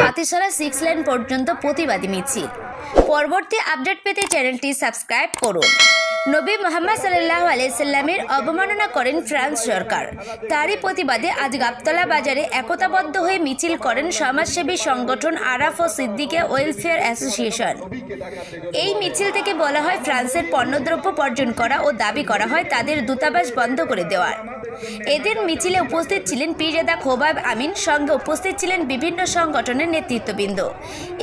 Hatishala 6 lane পর্যন্ত প্রতিবাদী মিছিল। পরবর্তী আপডেট পেতে চ্যানেলটি সাবস্ক্রাইব করুন। নবী মুহাম্মদ সাল্লাল্লাহু আলাইহি সাল্লামের অবমাননা করেন ফ্রান্স সরকার। তারই প্রতিবাদে আজ গাবতলা বাজারে একতাবদ্ধ হয়ে মিছিল করেন সমাজসেবী সংগঠন আরাফ ও সিদ্দিকে ওয়েলফেয়ার অ্যাসোসিয়েশন। এই মিছিল থেকে বলা হয় ফ্রান্সের পণ্যদ্রব্য বর্জন করা ও দাবি করা হয় তাদের দূতাবাস বন্ধ করে দেওয়ার। এদের মিছিলে উপস্থিত ছিলেন পীরজাদা খোবাব আমিন, সঙ্গে উপস্থিত ছিলেন বিভিন্ন সংগঠনের নেতৃত্ববৃন্দ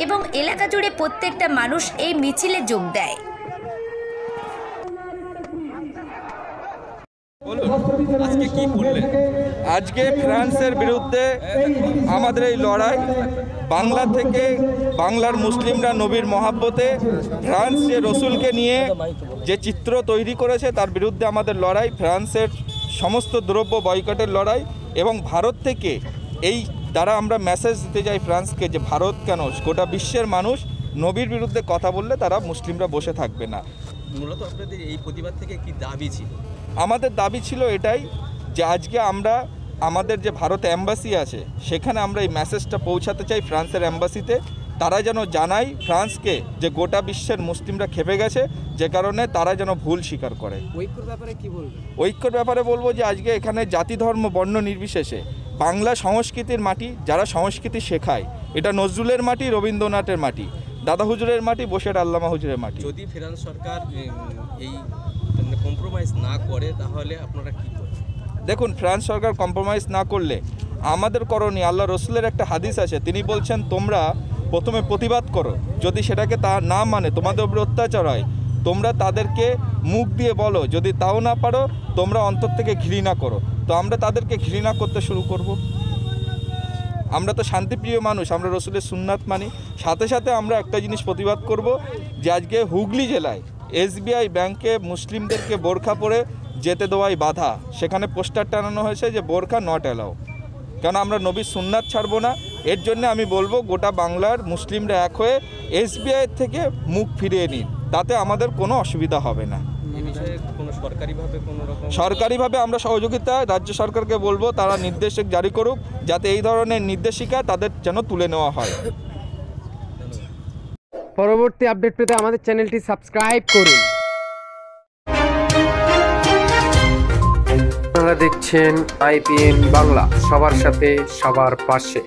এবং এলাকা জুড়ে প্রত্যেকটা মানুষ এই মিছিলে যোগ দেয়। আজকে ফ্রান্সের বিরুদ্ধে আমাদের এই লড়াই, বাংলা থেকে বাংলার মুসলিমরা নবীর মহাব্বতে ফ্রান্স যে রসুলকে নিয়ে যে চিত্র তৈরি করেছে তার বিরুদ্ধে আমাদের লড়াই, ফ্রান্সের সমস্ত দ্রব্য বয়কটের লড়াই এবং ভারত থেকে এই দ্বারা আমরা মেসেজ দিতে চাই ফ্রান্সকে যে ভারত কেন গোটা বিশ্বের মানুষ নবীর বিরুদ্ধে কথা বললে তারা মুসলিমরা বসে থাকবে না। মূলত আপনাদের এই প্রতিবাদ থেকে কি দাবি ছিল? আমাদের দাবি ছিল এটাই যে আজকে আমরা আমাদের যে ভারত অ্যাম্বাসি আছে সেখানে আমরা এই মেসেজটা পৌঁছাতে চাই ফ্রান্সের অ্যাম্বাসিতে, তারা যেন জানায় ফ্রান্সকে যে গোটা বিশ্বের মুসলিমরা খেপে গেছে, যে কারণে তারা যেন ভুল স্বীকার করে। ঐক্যর ব্যাপারে কি বলবেন? ঐক্যর ব্যাপারে বলবো যে আজকে এখানে জাতি ধর্ম বর্ণ নির্বিশেষে বাংলা সংস্কৃতির মাটি, যারা সংস্কৃতি শেখায়, এটা নজরুলের মাটি, রবীন্দ্রনাথের মাটি, দাদা হুজুরের মাটি, বসের আল্লামা হুজুরের মাটি। যদি ফ্রান্স সরকার এই কম্প্রোমাইজ না করে তাহলে আপনারা কি করবেন? দেখুন, ফ্রান্স সরকার কম্প্রোমাইজ না করলে আমাদের করণীয়, আল্লাহ রসুলের একটা হাদিস আছে, তিনি বলছেন তোমরা প্রথমে প্রতিবাদ করো, যদি সেটাকে তা না মানে, তোমাদের উপরে অত্যাচার হয়, তোমরা তাদেরকে মুখ দিয়ে বলো, যদি তাও না পারো তোমরা অন্তর থেকে ঘৃণা করো। তো আমরা তাদেরকে ঘৃণা করতে শুরু করব। আমরা তো শান্তিপ্রিয় মানুষ, আমরা রসুলের সুন্নাত মানি। সাথে সাথে আমরা একটা জিনিস প্রতিবাদ করব যে আজকে হুগলি জেলায় SBI ব্যাংকে মুসলিমদেরকে বোরখা পরে যেতে দেওয়াই বাধা, সেখানে পোস্টার টানানো হয়েছে যে বোরখা নট অ্যালাউ। কেন আমরা নবীর সুন্নাত ছাড়বো না। এর জন্য আমি বলবো গোটা বাংলার মুসলিমরা এক হয়ে SBI থেকে মুখ ফিরিয়ে নিন, তাতে আমাদের কোনো অসুবিধা হবে না। সরকারিভাবে আমরা সহযোগিতা রাজ্য সরকারকে বলবো, তারা নির্দেশ জারি করুক যাতে এই ধরনের নির্দেশিকা তাদের যেন তুলে নেওয়া হয়। পরবর্তী আপডেট পেতে আমাদের চ্যানেলটি সাবস্ক্রাইব করুন। আপনারা দেখছেন IPN বাংলা, সবার সাথে সবার পাশে।